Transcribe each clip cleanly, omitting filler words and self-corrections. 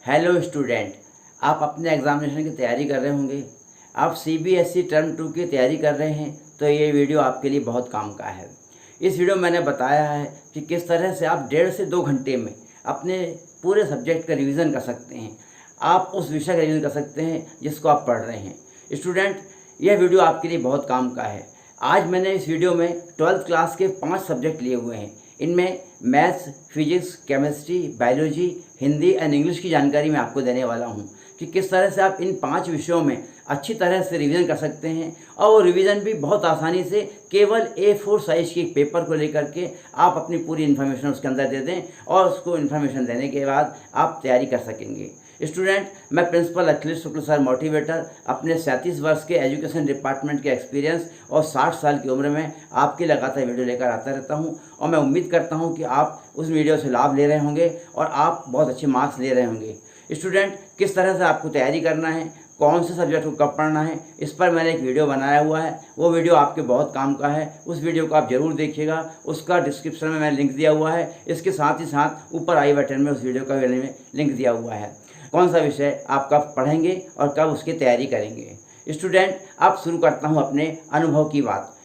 Hello student, आप अपने examination की तैयारी कर रहे होंगे। आप सीबीएसई टर्म 2 की तैयारी कर रहे हैं तो ये वीडियो आपके लिए बहुत काम का है। इस वीडियो में मैंने बताया है कि किस तरह से आप 1.5 से 2 घंटे में अपने पूरे सब्जेक्ट का रिवीजन कर सकते हैं। आप उस विषय का रिवीजन कर सकते हैं जिसको आप पढ़ रहे हैं। स्टूडेंट, यह वीडियो आपके लिए बहुत काम का है। आज मैंने इस वीडियो में 12th क्लास के 5 सब्जेक्ट लिए हुए हैं। इनमें maths, physics, chemistry, biology, Hindi and English की जानकारी मैं आपको देने वाला हूं कि किस तरह से आप इन 5 विषयों में अच्छी तरह से रिवीजन कर सकते हैं। और वो रिवीजन भी बहुत आसानी से केवल A4 साइज़ के एक पेपर को लेकर के आप अपनी पूरी इन्फॉर्मेशन उसके अंदर दे दें और उसको इन्फॉर्मेशन देने के बाद आप तैयारी कर सकेंगे। स्टूडेंट, मैं प्रिंसिपल अखिलेश शुक्ल सर मोटिवेटर अपने 37 वर्ष के एजुकेशन डिपार्टमेंट के एक्सपीरियंस और 60 साल की उम्र में आपके लगातार वीडियो लेकर आता रहता हूं और मैं उम्मीद करता हूं कि आप उस वीडियो से लाभ ले रहे होंगे और आप बहुत अच्छे मार्क्स ले रहे होंगे। स्टूडेंट, किस तरह से आपको तैयारी करना है, कौन से सब्जेक्ट को कब पढ़ना है, इस पर मैंने एक वीडियो बनाया हुआ है। वो वीडियो आपके बहुत काम का है। उस वीडियो को आप ज़रूर देखिएगा। उसका डिस्क्रिप्शन में मैंने लिंक दिया हुआ है। इसके साथ ही साथ ऊपर आई बटन में उस वीडियो का लिंक दिया हुआ है। कौन सा विषय आप कब पढ़ेंगे और कब उसकी तैयारी करेंगे। स्टूडेंट, अब शुरू करता हूँ अपने अनुभव की बात।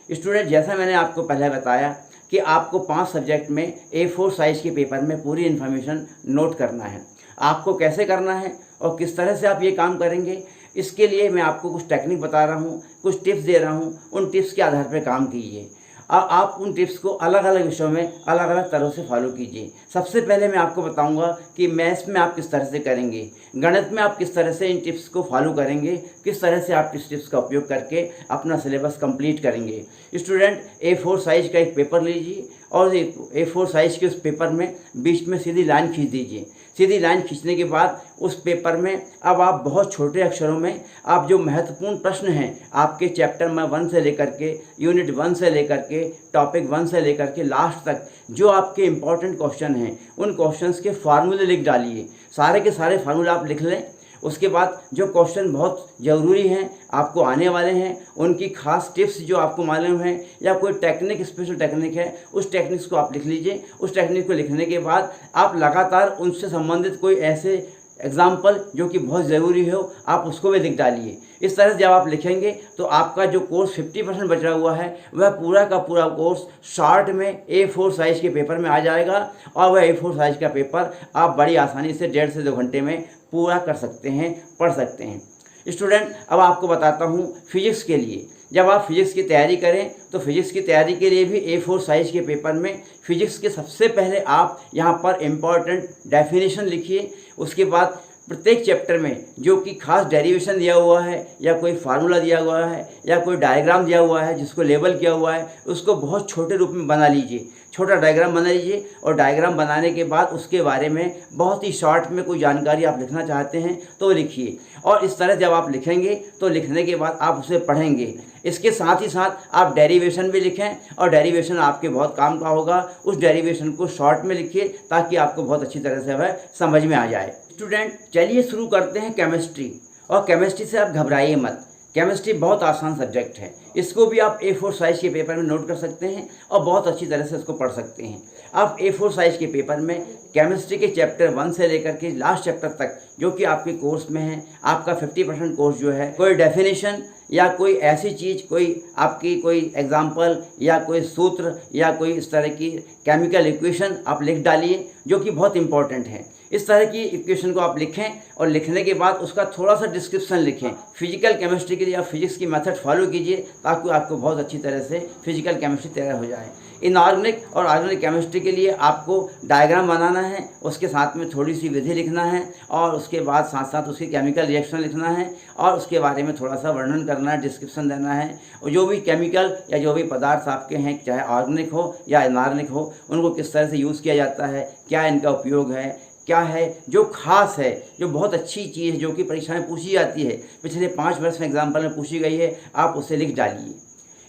स्टूडेंट, जैसा मैंने आपको पहले बताया कि आपको 5 सब्जेक्ट में A4 साइज़ के पेपर में पूरी इन्फॉर्मेशन नोट करना है। आपको कैसे करना है और किस तरह से आप ये काम करेंगे, इसके लिए मैं आपको कुछ टेक्निक बता रहा हूँ, कुछ टिप्स दे रहा हूँ। उन टिप्स के आधार पर काम कीजिए। अब आप उन टिप्स को अलग अलग विषयों में अलग अलग तरह से फॉलो कीजिए। सबसे पहले मैं आपको बताऊंगा कि मैथ्स में आप किस तरह से करेंगे, गणित में आप किस तरह से इन टिप्स को फॉलो करेंगे, किस तरह से आप इस टिप्स का उपयोग करके अपना सिलेबस कंप्लीट करेंगे। स्टूडेंट, A4 साइज़ का एक पेपर लीजिए और A4 साइज़ के उस पेपर में बीच में सीधी लाइन खींच दीजिए। सीधी लाइन खींचने के बाद उस पेपर में अब आप बहुत छोटे अक्षरों में आप जो महत्वपूर्ण प्रश्न हैं आपके चैप्टर में 1 से लेकर के यूनिट 1 से लेकर के टॉपिक 1 से लेकर के लास्ट तक जो आपके इम्पॉर्टेंट क्वेश्चन हैं उन क्वेश्चंस के फार्मूले लिख डालिए। सारे के सारे फार्मूले आप लिख लें। उसके बाद जो क्वेश्चन बहुत ज़रूरी हैं, आपको आने वाले हैं, उनकी खास टिप्स जो आपको मालूम है या कोई टेक्निक, स्पेशल टेक्निक है, उस टेक्निक्स को आप लिख लीजिए। उस टेक्निक को लिखने के बाद आप लगातार उनसे संबंधित कोई ऐसे एग्जाम्पल जो कि बहुत ज़रूरी हो आप उसको भी लिख डालिए। इस तरह से जब आप लिखेंगे तो आपका जो कोर्स 50% बचा हुआ है वह पूरा का पूरा कोर्स शॉर्ट में A4 साइज़ के पेपर में आ जाएगा और वह A4 साइज़ का पेपर आप बड़ी आसानी से 1.5 से 2 घंटे में पूरा कर सकते हैं, पढ़ सकते हैं। स्टूडेंट, अब आपको बताता हूँ फिजिक्स के लिए। जब आप फिजिक्स की तैयारी करें तो फिजिक्स की तैयारी के लिए भी A4 साइज़ के पेपर में फिजिक्स के सबसे पहले आप यहाँ पर इम्पॉर्टेंट डेफिनेशन लिखिए। उसके बाद प्रत्येक चैप्टर में जो कि खास डेरिवेशन दिया हुआ है या कोई फार्मूला दिया हुआ है या कोई डायग्राम दिया हुआ है जिसको लेबल किया हुआ है उसको बहुत छोटे रूप में बना लीजिए। छोटा डायग्राम बना लीजिए और डायग्राम बनाने के बाद उसके बारे में बहुत ही शॉर्ट में कोई जानकारी आप लिखना चाहते हैं तो लिखिए। और इस तरह जब आप लिखेंगे तो लिखने के बाद आप उसे पढ़ेंगे। इसके साथ ही साथ आप डेरिवेशन भी लिखें और डेरिवेशन आपके बहुत काम का होगा। उस डेरिवेशन को शॉर्ट में लिखिए ताकि आपको बहुत अच्छी तरह से वह समझ में आ जाए। स्टूडेंट, चलिए शुरू करते हैं केमिस्ट्री। और केमिस्ट्री से आप घबराइए मत। केमिस्ट्री बहुत आसान सब्जेक्ट है। इसको भी आप A4 साइज़ के पेपर में नोट कर सकते हैं और बहुत अच्छी तरह से इसको पढ़ सकते हैं। आप A4 साइज़ के पेपर में केमिस्ट्री के चैप्टर 1 से लेकर के लास्ट चैप्टर तक जो कि आपके कोर्स में है, आपका 50% कोर्स जो है, कोई डेफिनेशन या कोई ऐसी चीज़, कोई आपकी कोई एग्जाम्पल या कोई सूत्र या कोई इस तरह की केमिकल इक्वेशन आप लिख डालिए जो कि बहुत इंपॉर्टेंट है। इस तरह की इक्वेशन को आप लिखें और लिखने के बाद उसका थोड़ा सा डिस्क्रिप्शन लिखें। फिजिकल केमिस्ट्री के लिए आप फिजिक्स की मेथड फॉलो कीजिए ताकि आपको बहुत अच्छी तरह से फिजिकल केमिस्ट्री तैयार हो जाए। इनऑर्गेनिक और ऑर्गेनिक केमिस्ट्री के लिए आपको डायग्राम बनाना है, उसके साथ में थोड़ी सी विधि लिखना है और उसके बाद साथ साथ उसकी केमिकल रिएक्शन लिखना है और उसके बारे में थोड़ा सा वर्णन करना है, डिस्क्रिप्शन देना है। और जो भी केमिकल या जो भी पदार्थ आपके हैं, चाहे ऑर्गेनिक हो या इनऑर्गेनिक हो, उनको किस तरह से यूज़ किया जाता है, क्या इनका उपयोग है, क्या है जो खास है, जो बहुत अच्छी चीज़ जो कि परीक्षा में पूछी जाती है, पिछले 5 वर्ष में एग्जाम्पल में पूछी गई है, आप उसे लिख डालिए।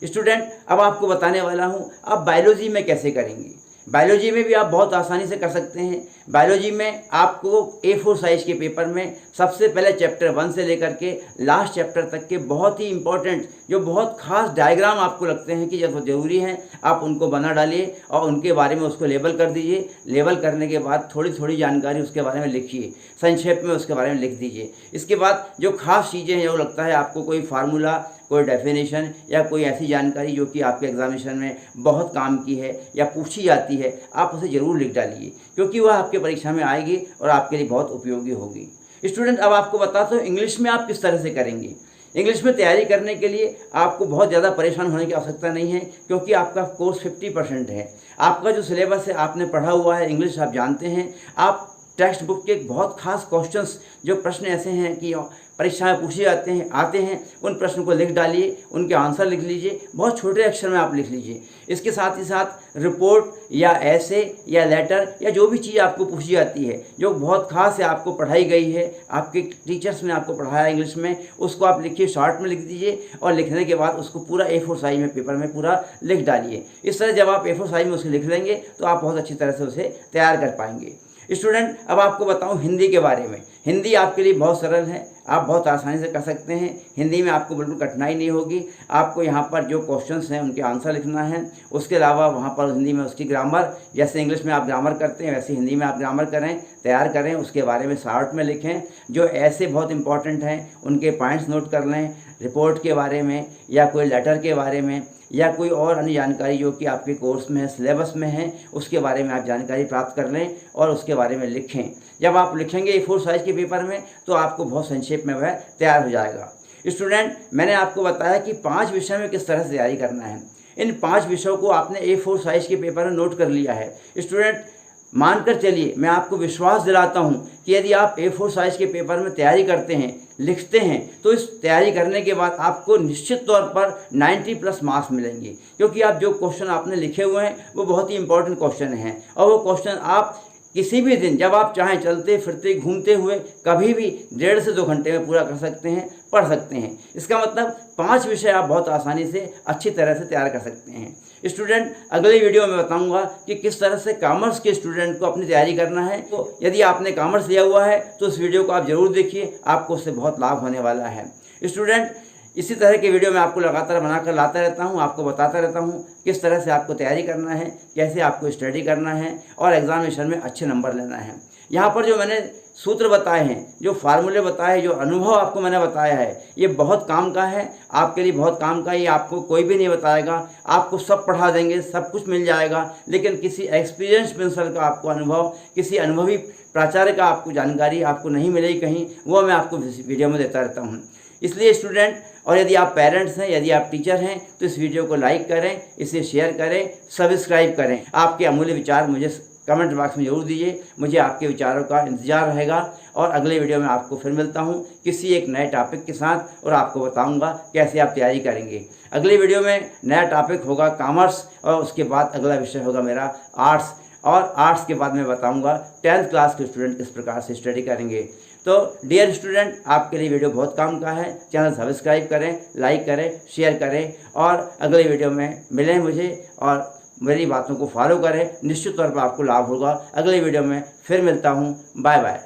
स्टूडेंट, अब आपको बताने वाला हूँ आप बायोलॉजी में कैसे करेंगे। बायोलॉजी में भी आप बहुत आसानी से कर सकते हैं। बायोलॉजी में आपको A4 साइज़ के पेपर में सबसे पहले चैप्टर 1 से लेकर के लास्ट चैप्टर तक के बहुत ही इंपॉर्टेंट जो बहुत खास डायग्राम आपको लगते हैं कि जब ज़रूरी हैं, आप उनको बना डालिए और उनके बारे में उसको लेबल कर दीजिए। लेबल करने के बाद थोड़ी थोड़ी जानकारी उसके बारे में लिखिए, संक्षेप में उसके बारे में लिख दीजिए। इसके बाद जो खास चीज़ें हैं, जो लगता है आपको कोई फार्मूला, कोई डेफिनेशन या कोई ऐसी जानकारी जो कि आपके एग्जामिनेशन में बहुत काम की है या पूछी जाती है, आप उसे ज़रूर लिख डालिए, क्योंकि वह आपके परीक्षा में आएगी और आपके लिए बहुत उपयोगी होगी। स्टूडेंट, अब आपको बताता हूँ इंग्लिश में आप किस तरह से करेंगे। इंग्लिश में तैयारी करने के लिए आपको बहुत ज़्यादा परेशान होने की आवश्यकता नहीं है, क्योंकि आपका कोर्स 50% है। आपका जो सिलेबस है, आपने पढ़ा हुआ है, इंग्लिश आप जानते हैं। आप टेक्स्ट बुक के बहुत खास क्वेश्चंस, जो प्रश्न ऐसे हैं कि परीक्षा में पूछे जाते हैं, आते हैं, उन प्रश्न को लिख डालिए, उनके आंसर लिख लीजिए, बहुत छोटे अक्षर में आप लिख लीजिए। इसके साथ ही साथ रिपोर्ट या ऐसे या लेटर या जो भी चीज़ आपको पूछी जाती है, जो बहुत खास है, आपको पढ़ाई गई है, आपके टीचर्स ने आपको पढ़ाया इंग्लिश में, उसको आप लिखिए, शॉर्ट में लिख दीजिए और लिखने के बाद उसको पूरा A4 साइज में पेपर में पूरा लिख डालिए। इस तरह जब आप A4 साइज में उसे लिख लेंगे तो आप बहुत अच्छी तरह से उसे तैयार कर पाएंगे। स्टूडेंट, अब आपको बताऊं हिंदी के बारे में। हिंदी आपके लिए बहुत सरल है, आप बहुत आसानी से कर सकते हैं। हिंदी में आपको बिल्कुल कठिनाई नहीं होगी। आपको यहाँ पर जो क्वेश्चंस हैं उनके आंसर लिखना है, उसके अलावा वहाँ पर हिंदी में उसकी ग्रामर, जैसे इंग्लिश में आप ग्रामर करते हैं वैसे हिंदी में आप ग्रामर करें, तैयार करें, उसके बारे में शॉर्ट में लिखें। जो ऐसे बहुत इंपॉर्टेंट हैं उनके पॉइंट्स नोट कर लें, रिपोर्ट के बारे में या कोई लेटर के बारे में या कोई और अन्य जानकारी जो कि आपके कोर्स में है, सिलेबस में है, उसके बारे में आप जानकारी प्राप्त कर लें और उसके बारे में लिखें। जब आप लिखेंगे A4 साइज़ के पेपर में तो आपको बहुत संक्षेप में वह तैयार हो जाएगा। स्टूडेंट, मैंने आपको बताया कि 5 विषय में किस तरह से तैयारी करना है। इन 5 विषयों को आपने A4 साइज़ के पेपर में नोट कर लिया है। स्टूडेंट, मानकर चलिए, मैं आपको विश्वास दिलाता हूं कि यदि आप A4 साइज़ के पेपर में तैयारी करते हैं, लिखते हैं, तो इस तैयारी करने के बाद आपको निश्चित तौर पर 90+ मार्क्स मिलेंगे, क्योंकि आप जो क्वेश्चन आपने लिखे हुए हैं वो बहुत ही इंपॉर्टेंट क्वेश्चन हैं और वो क्वेश्चन आप किसी भी दिन जब आप चाहें चलते फिरते घूमते हुए कभी भी 1.5 से 2 घंटे में पूरा कर सकते हैं, पढ़ सकते हैं। इसका मतलब 5 विषय आप बहुत आसानी से अच्छी तरह से तैयार कर सकते हैं। स्टूडेंट, अगले वीडियो में बताऊंगा कि किस तरह से कॉमर्स के स्टूडेंट को अपनी तैयारी करना है। तो यदि आपने कॉमर्स लिया हुआ है तो इस वीडियो को आप ज़रूर देखिए, आपको उससे बहुत लाभ होने वाला है। स्टूडेंट, इसी तरह के वीडियो मैं आपको लगातार बनाकर लाता रहता हूं, आपको बताता रहता हूं किस तरह से आपको तैयारी करना है, कैसे आपको स्टडी करना है और एग्जामिनेशन में अच्छे नंबर लेना है। यहाँ पर जो मैंने सूत्र बताए हैं, जो फार्मूले बताए, जो अनुभव आपको मैंने बताया है, ये बहुत काम का है, आपके लिए बहुत काम का है। ये आपको कोई भी नहीं बताएगा, आपको सब पढ़ा देंगे, सब कुछ मिल जाएगा, लेकिन किसी एक्सपीरियंस प्रिंसिपल का आपको अनुभव, किसी अनुभवी प्राचार्य का आपको जानकारी आपको नहीं मिलेगी कहीं, वो मैं आपको वीडियो में देता रहता हूँ। इसलिए स्टूडेंट, और यदि आप पेरेंट्स हैं, यदि आप टीचर हैं, तो इस वीडियो को लाइक करें, इसे शेयर करें, सब्सक्राइब करें। आपके अमूल्य विचार मुझे कमेंट बॉक्स में जरूर दीजिए, मुझे आपके विचारों का इंतजार रहेगा। और अगले वीडियो में आपको फिर मिलता हूं किसी एक नए टॉपिक के साथ और आपको बताऊंगा कैसे आप तैयारी करेंगे। अगले वीडियो में नया टॉपिक होगा कॉमर्स और उसके बाद अगला विषय होगा मेरा आर्ट्स, और आर्ट्स के बाद मैं बताऊंगा 10th क्लास के स्टूडेंट किस प्रकार से स्टडी करेंगे। तो डियर स्टूडेंट, आपके लिए वीडियो बहुत काम का है। चैनल सब्सक्राइब करें, लाइक करें, शेयर करें और अगले वीडियो में मिलें मुझे और मेरी बातों को फॉलो करें। निश्चित तौर पर आपको लाभ होगा। अगले वीडियो में फिर मिलता हूँ। Bye bye.